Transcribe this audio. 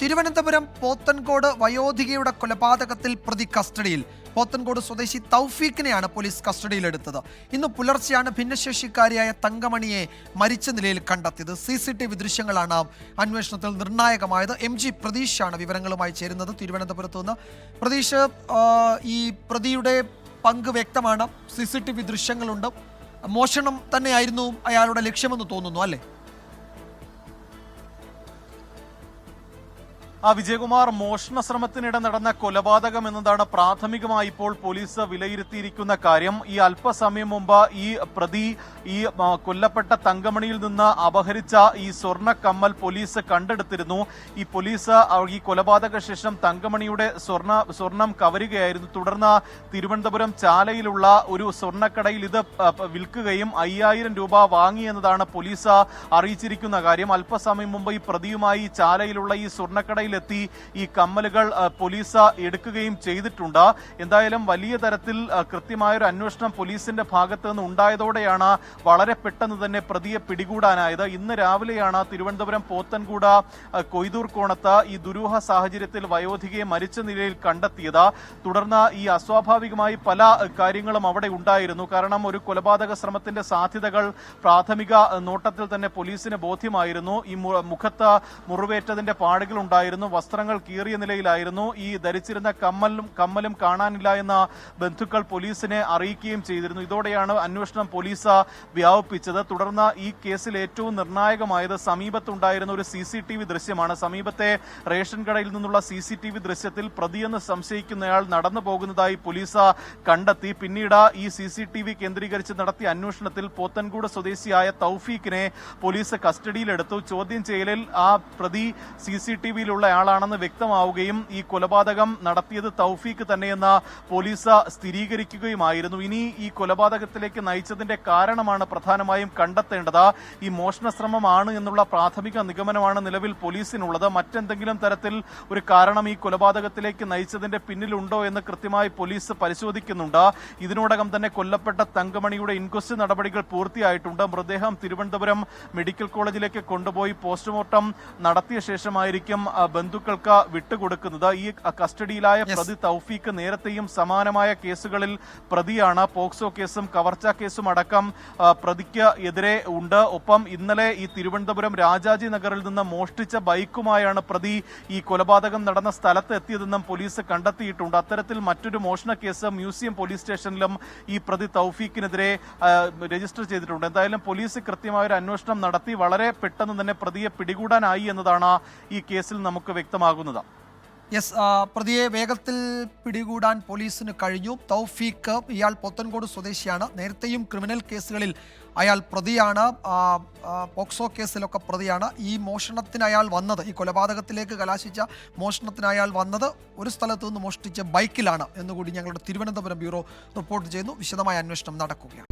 തിരുവനന്തപുരം പോത്തൻകോട് വയോധികയുടെ കൊലപാതകത്തിൽ പ്രതി കസ്റ്റഡിയിൽ. പോത്തൻകോട് സ്വദേശി തൗഫീഖിനെയാണ് പോലീസ് കസ്റ്റഡിയിലെടുത്തത്. ഇന്ന് പുലർച്ചെയാണ് ഭിന്നശേഷിക്കാരിയായ തങ്കമണിയെ മരിച്ച നിലയിൽ കണ്ടെത്തിയത്. CCTV ദൃശ്യങ്ങളാണ് അന്വേഷണത്തിൽ നിർണായകമായത്. MG പ്രതീഷാണ് വിവരങ്ങളുമായി ചേരുന്നത് തിരുവനന്തപുരത്ത് നിന്ന്. പ്രതീഷ്, ഈ പ്രതിയുടെ പങ്ക് വ്യക്തമാണ്. CCTV ദൃശ്യങ്ങളുണ്ട്. മോഷണം തന്നെയായിരുന്നു അയാളുടെ ലക്ഷ്യമെന്ന് തോന്നുന്നു, അല്ലേ? വിജയകുമാർ, മോഷണ ശ്രമത്തിനിടെ നടന്ന കൊലപാതകം എന്നതാണ് പ്രാഥമികമായി ഇപ്പോൾ പോലീസ് വിലയിരുത്തിയിരിക്കുന്ന കാര്യം. ഈ അല്പസമയം മുമ്പ് ഈ പ്രതി ഈ കൊല്ലപ്പെട്ട തങ്കമണിയിൽ നിന്ന് അപഹരിച്ച ഈ സ്വർണ്ണ കമ്മൽ പോലീസ് കണ്ടെടുത്തിരുന്നു. പോലീസ് ഈ കൊലപാതക ശേഷം തങ്കമണിയുടെ സ്വർണം കവരുകയായിരുന്നു. തുടർന്ന് തിരുവനന്തപുരം ചാലയിലുള്ള ഒരു സ്വർണ്ണക്കടയിൽ ഇത് വിൽക്കുകയും 5000 രൂപ വാങ്ങിയെന്നതാണ് പോലീസ് അറിയിച്ചിരിക്കുന്ന കാര്യം. അല്പസമയം മുമ്പ് ഈ പ്രതിയുമായി ചാലയിലുള്ള ഈ സ്വർണ്ണക്കടയിൽ എത്തി ഈ കമ്മലുകൾ പോലീസ് എടുക്കുകയും ചെയ്തിട്ടുണ്ട്. എന്തായാലും വലിയ തരത്തിൽ കൃത്യമായൊരു അന്വേഷണം പോലീസിന്റെ ഭാഗത്ത് നിന്ന് ഉണ്ടായതോടെയാണ് വളരെ പെട്ടെന്ന് തന്നെ പ്രതിയെ പിടികൂടാനായത്. ഇന്ന് രാവിലെയാണ് തിരുവനന്തപുരം പോത്തൻകോട് കൊയ്തൂർ കോണത്ത് ഈ ദുരൂഹ സാഹചര്യത്തിൽ വയോധികയെ മരിച്ച നിലയിൽ കണ്ടെത്തിയത്. തുടർന്ന് ഈ അസ്വാഭാവികമായി പല കാര്യങ്ങളും അവിടെ ഉണ്ടായിരുന്നു. കാരണം ഒരു കൊലപാതക ശ്രമത്തിന്റെ സാധ്യതകൾ പ്രാഥമിക നോട്ടത്തിൽ തന്നെ പോലീസിന് ബോധ്യമായിരുന്നു. ഈ മുഖത്ത് മുറിവേറ്റതിന്റെ പാടുകൾ ഉണ്ടായിരുന്നു. വസ്ത്രങ്ങൾ കീറിയ നിലയിലായിരുന്നു. ഈ ധരിച്ചിരുന്ന കമ്മലും കാണാനില്ല എന്ന ബന്ധുക്കൾ പോലീസിനെ അറിയിക്കുകയും ചെയ്തിരുന്നു. ഇതോടെയാണ് അന്വേഷണം പോലീസ് വ്യാപിപ്പിച്ചത്. തുടർന്ന് ഈ കേസിൽ ഏറ്റവും നിർണായകമായത് സമീപത്തുണ്ടായിരുന്ന ഒരു CCTV ദൃശ്യമാണ്. സമീപത്തെ റേഷൻ കടയിൽ നിന്നുള്ള CCTV ദൃശ്യത്തിൽ പ്രതിയെന്ന് സംശയിക്കുന്നയാൾ നടന്നു പോകുന്നതായി പോലീസ് കണ്ടെത്തി. പിന്നീട് ഈ CCTV കേന്ദ്രീകരിച്ച് നടത്തിയ അന്വേഷണത്തിൽ പോത്തൻകോട് സ്വദേശിയായ തൗഫീഖിനെ പോലീസ് കസ്റ്റഡിയിലെടുത്തു. ചോദ്യം ചെയ്യലിൽ ആ പ്രതി CCTVയിലുള്ള ആളാണെന്ന് വ്യക്തമാവുകയും ഈ കൊലപാതകം നടത്തിയത് തൗഫീഖ് തന്നെയെന്ന് പോലീസ് സ്ഥിരീകരിക്കുകയുമായിരുന്നു. ഇനി ഈ കൊലപാതകത്തിലേക്ക് നയിച്ചതിന്റെ കാരണമാണ് പ്രധാനമായും കണ്ടെത്തേണ്ടത്. ഈ മോഷണ ശ്രമമാണ് എന്നുള്ള പ്രാഥമിക നിഗമനമാണ് നിലവിൽ പോലീസിനുള്ളത്. മറ്റെന്തെങ്കിലും തരത്തിൽ ഒരു കാരണം ഈ കൊലപാതകത്തിലേക്ക് നയിച്ചതിന്റെ പിന്നിലുണ്ടോ എന്ന് കൃത്യമായി പോലീസ് പരിശോധിക്കുന്നുണ്ട്. ഇതിനോടകം തന്നെ കൊല്ലപ്പെട്ട തങ്കമണിയുടെ ഇൻക്വസ്റ്റ് നടപടികൾ പൂർത്തിയായിട്ടുണ്ട്. മൃതദേഹം തിരുവനന്തപുരം മെഡിക്കൽ കോളേജിലേക്ക് കൊണ്ടുപോയി പോസ്റ്റ്മോർട്ടം നടത്തിയ ശേഷമായിരിക്കും ബന്ധുക്കൾക്ക് വിട്ടുകൊടുക്കുന്നത്. ഈ കസ്റ്റഡിയിലായ പ്രതി തൗഫീഖ് നേരത്തെയും സമാനമായ കേസുകളിൽ പ്രതിയാണ്. പോക്സോ കേസും കവർച്ചാ കേസും അടക്കം പ്രതിക്ക് എതിരെ ഉണ്ട്. ഒപ്പം ഇന്നലെ ഈ തിരുവനന്തപുരം രാജാജി നഗറിൽ നിന്ന് മോഷ്ടിച്ച ബൈക്കുമായാണ് പ്രതി ഈ കൊലപാതകം നടന്ന സ്ഥലത്ത് എത്തിയതെന്നും പോലീസ് കണ്ടെത്തിയിട്ടുണ്ട്. അത്തരത്തിൽ മറ്റൊരു മോഷണ കേസ് മ്യൂസിയം പോലീസ് സ്റ്റേഷനിലും ഈ പ്രതി തൗഫീഖിനെതിരെ രജിസ്റ്റർ ചെയ്തിട്ടുണ്ട്. എന്തായാലും പോലീസ് കൃത്യമായ ഒരു അന്വേഷണം നടത്തി വളരെ പെട്ടെന്ന് തന്നെ പ്രതിയെ പിടികൂടാനായി എന്നതാണ് ഈ കേസിൽ നമുക്ക് വ്യക്തമാകുന്നത്. പ്രതിയെ വേഗത്തിൽ പിടികൂടാൻ പോലീസിന് കഴിഞ്ഞു. തൗഫീഖ്, ഇയാൾ പോത്തൻകോട് സ്വദേശിയാണ്. നേരത്തെയും ക്രിമിനൽ കേസുകളിൽ അയാൾ പ്രതിയാണ്. പോക്സോ കേസിലൊക്കെ പ്രതിയാണ്. ഈ മോഷണത്തിന് അയാൾ വന്നത്, ഈ കൊലപാതകത്തിലേക്ക് കലാശിച്ച മോഷണത്തിന് അയാൾ വന്നത് ഒരു സ്ഥലത്ത് നിന്ന് മോഷ്ടിച്ച ബൈക്കിലാണ് എന്നുകൂടി ഞങ്ങളുടെ തിരുവനന്തപുരം ബ്യൂറോ റിപ്പോർട്ട് ചെയ്യുന്നു. വിശദമായ അന്വേഷണം നടക്കുകയാണ്.